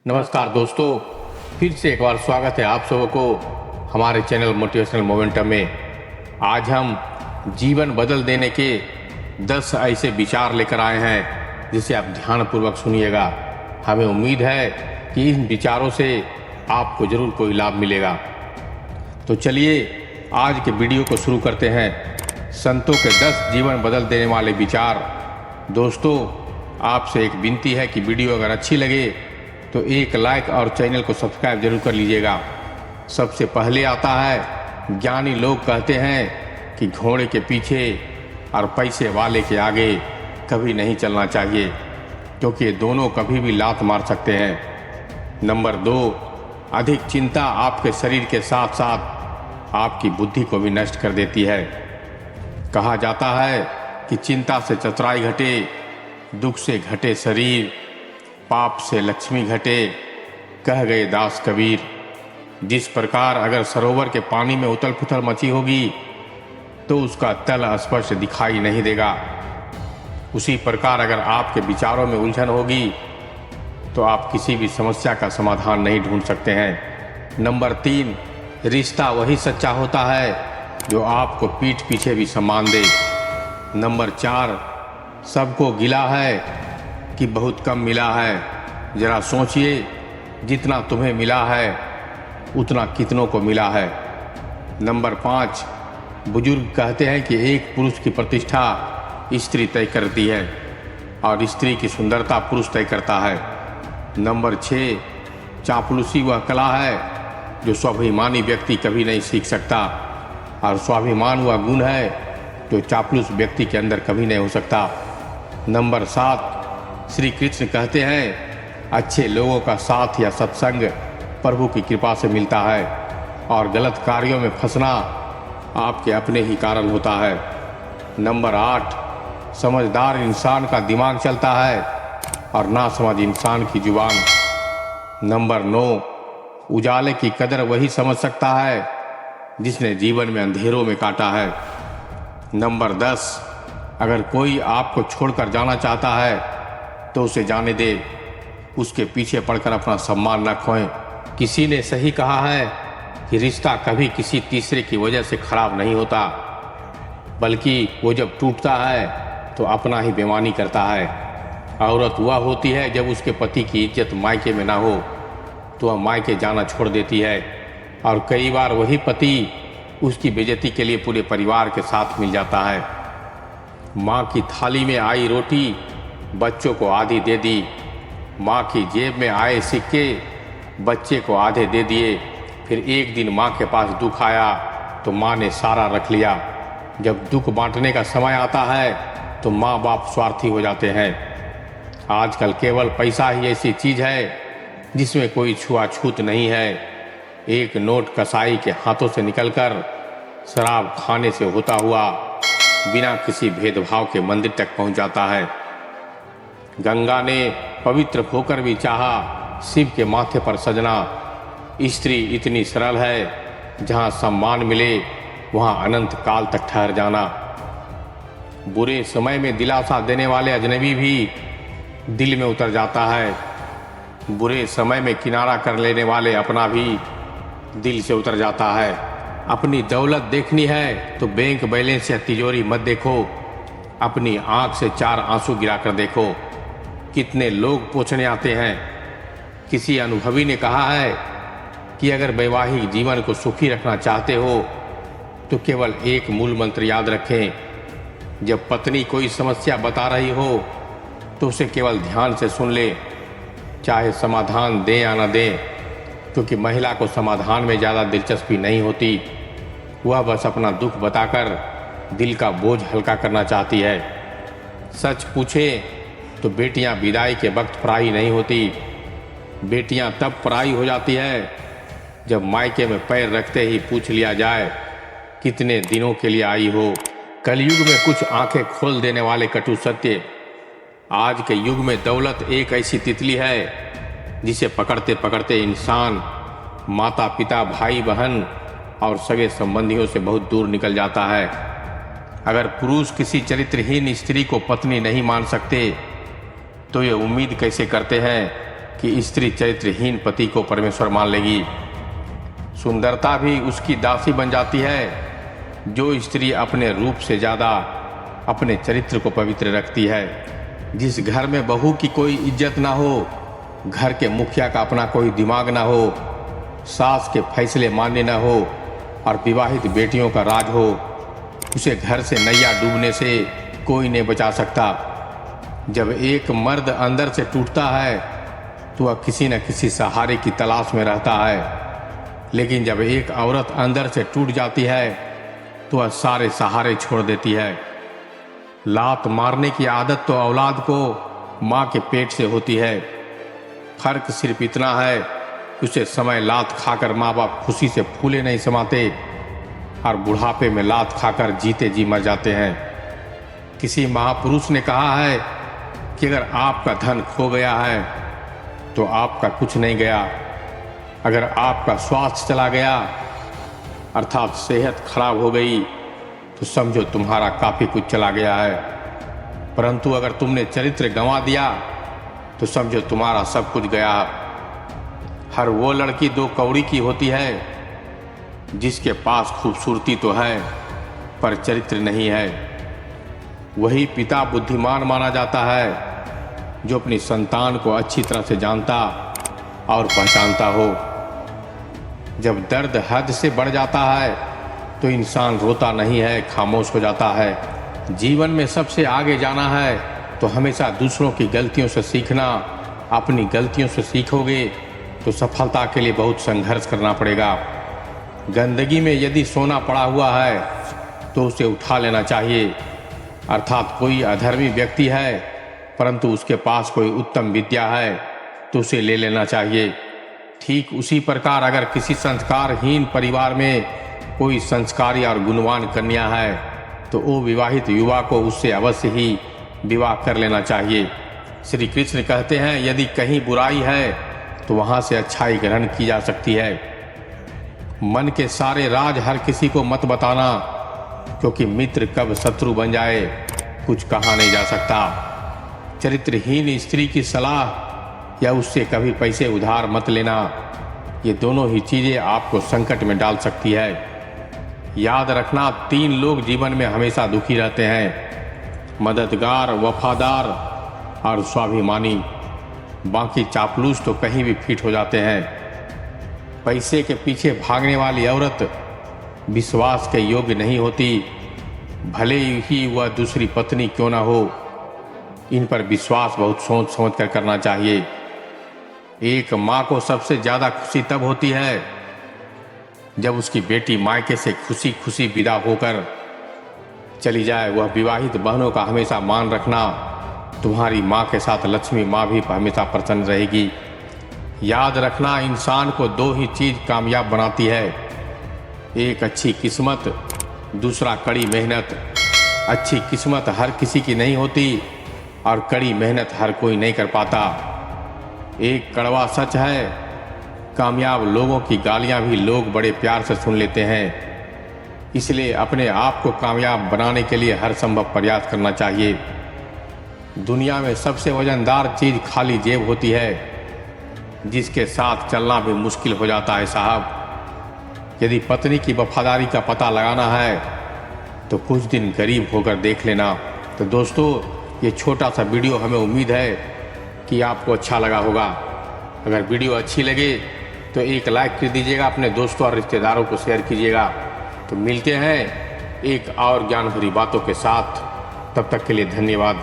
नमस्कार दोस्तों, फिर से एक बार स्वागत है आप सबको हमारे चैनल मोटिवेशनल मोमेंटम में। आज हम जीवन बदल देने के 10 ऐसे विचार लेकर आए हैं जिसे आप ध्यानपूर्वक सुनिएगा। हमें उम्मीद है कि इन विचारों से आपको ज़रूर कोई लाभ मिलेगा। तो चलिए आज के वीडियो को शुरू करते हैं। संतों के 10 जीवन बदल देने वाले विचार। दोस्तों, आपसे एक विनती है कि वीडियो अगर अच्छी लगे तो एक लाइक और चैनल को सब्सक्राइब जरूर कर लीजिएगा। सबसे पहले आता है, ज्ञानी लोग कहते हैं कि घोड़े के पीछे और पैसे वाले के आगे कभी नहीं चलना चाहिए, क्योंकि ये दोनों कभी भी लात मार सकते हैं। नंबर 2, अधिक चिंता आपके शरीर के साथ साथ आपकी बुद्धि को भी नष्ट कर देती है। कहा जाता है कि चिंता से चतुराई घटे, दुख से घटे शरीर, पाप से लक्ष्मी घटे, कह गए दास कबीर। जिस प्रकार अगर सरोवर के पानी में उथल पुथल मची होगी तो उसका तल स्पष्ट दिखाई नहीं देगा, उसी प्रकार अगर आपके विचारों में उलझन होगी तो आप किसी भी समस्या का समाधान नहीं ढूंढ सकते हैं। नंबर 3, रिश्ता वही सच्चा होता है जो आपको पीठ पीछे भी सम्मान दे। नंबर 4, सबको गिला है कि बहुत कम मिला है। जरा सोचिए, जितना तुम्हें मिला है उतना कितनों को मिला है। नंबर 5, बुजुर्ग कहते हैं कि एक पुरुष की प्रतिष्ठा स्त्री तय करती है और स्त्री की सुंदरता पुरुष तय करता है। नंबर 6, चापलूसी वह कला है जो स्वाभिमानी व्यक्ति कभी नहीं सीख सकता, और स्वाभिमान वह गुण है जो चापलूस व्यक्ति के अंदर कभी नहीं हो सकता। नंबर 7, श्री कृष्ण कहते हैं अच्छे लोगों का साथ या सत्संग प्रभु की कृपा से मिलता है, और गलत कार्यों में फंसना आपके अपने ही कारण होता है। नंबर 8, समझदार इंसान का दिमाग चलता है और नासमझ इंसान की जुबान। नंबर 9, उजाले की कदर वही समझ सकता है जिसने जीवन में अंधेरों में काटा है। नंबर 10, अगर कोई आपको छोड़कर जाना चाहता है तो उसे जाने दे, उसके पीछे पड़कर अपना सम्मान न खोएं। किसी ने सही कहा है कि रिश्ता कभी किसी तीसरे की वजह से खराब नहीं होता, बल्कि वो जब टूटता है तो अपना ही बेईमानी करता है। औरत वह होती है जब उसके पति की इज्जत मायके में ना हो तो वह मायके जाना छोड़ देती है, और कई बार वही पति उसकी बेइज्जती के लिए पूरे परिवार के साथ मिल जाता है। माँ की थाली में आई रोटी बच्चों को आधी दे दी, माँ की जेब में आए सिक्के बच्चे को आधे दे दिए। फिर एक दिन माँ के पास दुख आया तो माँ ने सारा रख लिया। जब दुख बांटने का समय आता है तो माँ बाप स्वार्थी हो जाते हैं। आजकल केवल पैसा ही ऐसी चीज़ है जिसमें कोई छुआछूत नहीं है। एक नोट कसाई के हाथों से निकलकर शराब खाने से होता हुआ बिना किसी भेदभाव के मंदिर तक पहुंच जाता है। गंगा ने पवित्र होकर भी चाहा शिव के माथे पर सजना। स्त्री इतनी सरल है, जहाँ सम्मान मिले वहाँ अनंत काल तक ठहर जाना। बुरे समय में दिलासा देने वाले अजनबी भी दिल में उतर जाता है, बुरे समय में किनारा कर लेने वाले अपना भी दिल से उतर जाता है। अपनी दौलत देखनी है तो बैंक बैलेंस या तिजोरी मत देखो, अपनी आंख से 4 आंसू गिरा कर देखो। कितने लोग पूछने आते हैं। किसी अनुभवी ने कहा है कि अगर वैवाहिक जीवन को सुखी रखना चाहते हो तो केवल एक मूल मंत्र याद रखें। जब पत्नी कोई समस्या बता रही हो तो उसे केवल ध्यान से सुन ले, चाहे समाधान दे या न दे, क्योंकि महिला को समाधान में ज़्यादा दिलचस्पी नहीं होती। वह बस अपना दुख बताकर दिल का बोझ हल्का करना चाहती है। सच पूछे तो बेटियां विदाई के वक्त पराई नहीं होती। बेटियां तब पराई हो जाती है जब मायके में पैर रखते ही पूछ लिया जाए कितने दिनों के लिए आई हो। कलयुग में कुछ आंखें खोल देने वाले कटु सत्य। आज के युग में दौलत एक ऐसी तितली है जिसे पकड़ते पकड़ते इंसान माता पिता भाई बहन और सगे संबंधियों से बहुत दूर निकल जाता है। अगर पुरुष किसी चरित्रहीन स्त्री को पत्नी नहीं मान सकते तो ये उम्मीद कैसे करते हैं कि स्त्री चरित्रहीन पति को परमेश्वर मान लेगी। सुंदरता भी उसकी दासी बन जाती है। जो स्त्री अपने रूप से ज़्यादा अपने चरित्र को पवित्र रखती है, जिस घर में बहू की कोई इज्जत ना हो, घर के मुखिया का अपना कोई दिमाग ना हो, सास के फैसले मानने ना हो और विवाहित बेटियों का राज हो, उसे घर से नैया डूबने से कोई नहीं बचा सकता। जब एक मर्द अंदर से टूटता है तो वह किसी न किसी सहारे की तलाश में रहता है, लेकिन जब एक औरत अंदर से टूट जाती है तो वह सारे सहारे छोड़ देती है। लात मारने की आदत तो औलाद को माँ के पेट से होती है। फर्क सिर्फ इतना है कि उसे समय लात खाकर माँ बाप खुशी से फूले नहीं समाते और बुढ़ापे में लात खाकर जीते जी मर जाते हैं। किसी महापुरुष ने कहा है कि अगर आपका धन खो गया है तो आपका कुछ नहीं गया। अगर आपका स्वास्थ्य चला गया अर्थात सेहत खराब हो गई तो समझो तुम्हारा काफ़ी कुछ चला गया है। परंतु अगर तुमने चरित्र गंवा दिया तो समझो तुम्हारा सब कुछ गया। हर वो लड़की दो कौड़ी की होती है जिसके पास खूबसूरती तो है पर चरित्र नहीं है। वही पिता बुद्धिमान माना जाता है जो अपनी संतान को अच्छी तरह से जानता और पहचानता हो। जब दर्द हद से बढ़ जाता है तो इंसान रोता नहीं है, खामोश हो जाता है। जीवन में सबसे आगे जाना है तो हमेशा दूसरों की गलतियों से सीखना। अपनी गलतियों से सीखोगे तो सफलता के लिए बहुत संघर्ष करना पड़ेगा। गंदगी में यदि सोना पड़ा हुआ है तो उसे उठा लेना चाहिए। अर्थात कोई अधर्मी व्यक्ति है परंतु उसके पास कोई उत्तम विद्या है तो उसे ले लेना चाहिए। ठीक उसी प्रकार अगर किसी संस्कारहीन परिवार में कोई संस्कारी और गुणवान कन्या है तो वो विवाहित युवा को उससे अवश्य ही विवाह कर लेना चाहिए। श्री कृष्ण कहते हैं यदि कहीं बुराई है तो वहाँ से अच्छाई ग्रहण की जा सकती है। मन के सारे राज हर किसी को मत बताना, क्योंकि मित्र कब शत्रु बन जाए कुछ कहा नहीं जा सकता। चरित्रहीन स्त्री की सलाह या उससे कभी पैसे उधार मत लेना। ये दोनों ही चीज़ें आपको संकट में डाल सकती है। याद रखना, 3 लोग जीवन में हमेशा दुखी रहते हैं, मददगार, वफादार और स्वाभिमानी। बाकी चापलूस तो कहीं भी फिट हो जाते हैं। पैसे के पीछे भागने वाली औरत विश्वास के योग्य नहीं होती, भले ही वह दूसरी पत्नी क्यों ना हो। इन पर विश्वास बहुत सोच समझ कर करना चाहिए। एक माँ को सबसे ज़्यादा खुशी तब होती है जब उसकी बेटी मायके से खुशी खुशी विदा होकर चली जाए। वह विवाहित बहनों का हमेशा मान रखना। तुम्हारी माँ के साथ लक्ष्मी माँ भी हमेशा प्रसन्न रहेगी। याद रखना, इंसान को 2 ही चीज़ कामयाब बनाती है, एक अच्छी किस्मत, दूसरा कड़ी मेहनत। अच्छी किस्मत हर किसी की नहीं होती और कड़ी मेहनत हर कोई नहीं कर पाता। एक कड़वा सच है, कामयाब लोगों की गालियां भी लोग बड़े प्यार से सुन लेते हैं। इसलिए अपने आप को कामयाब बनाने के लिए हर संभव प्रयास करना चाहिए। दुनिया में सबसे वजनदार चीज़ खाली जेब होती है, जिसके साथ चलना भी मुश्किल हो जाता है साहब। यदि पत्नी की वफादारी का पता लगाना है तो कुछ दिन गरीब होकर देख लेना। तो दोस्तों, ये छोटा सा वीडियो हमें उम्मीद है कि आपको अच्छा लगा होगा। अगर वीडियो अच्छी लगे तो एक लाइक कर दीजिएगा, अपने दोस्तों और रिश्तेदारों को शेयर कीजिएगा। तो मिलते हैं एक और ज्ञान भरी बातों के साथ, तब तक के लिए धन्यवाद।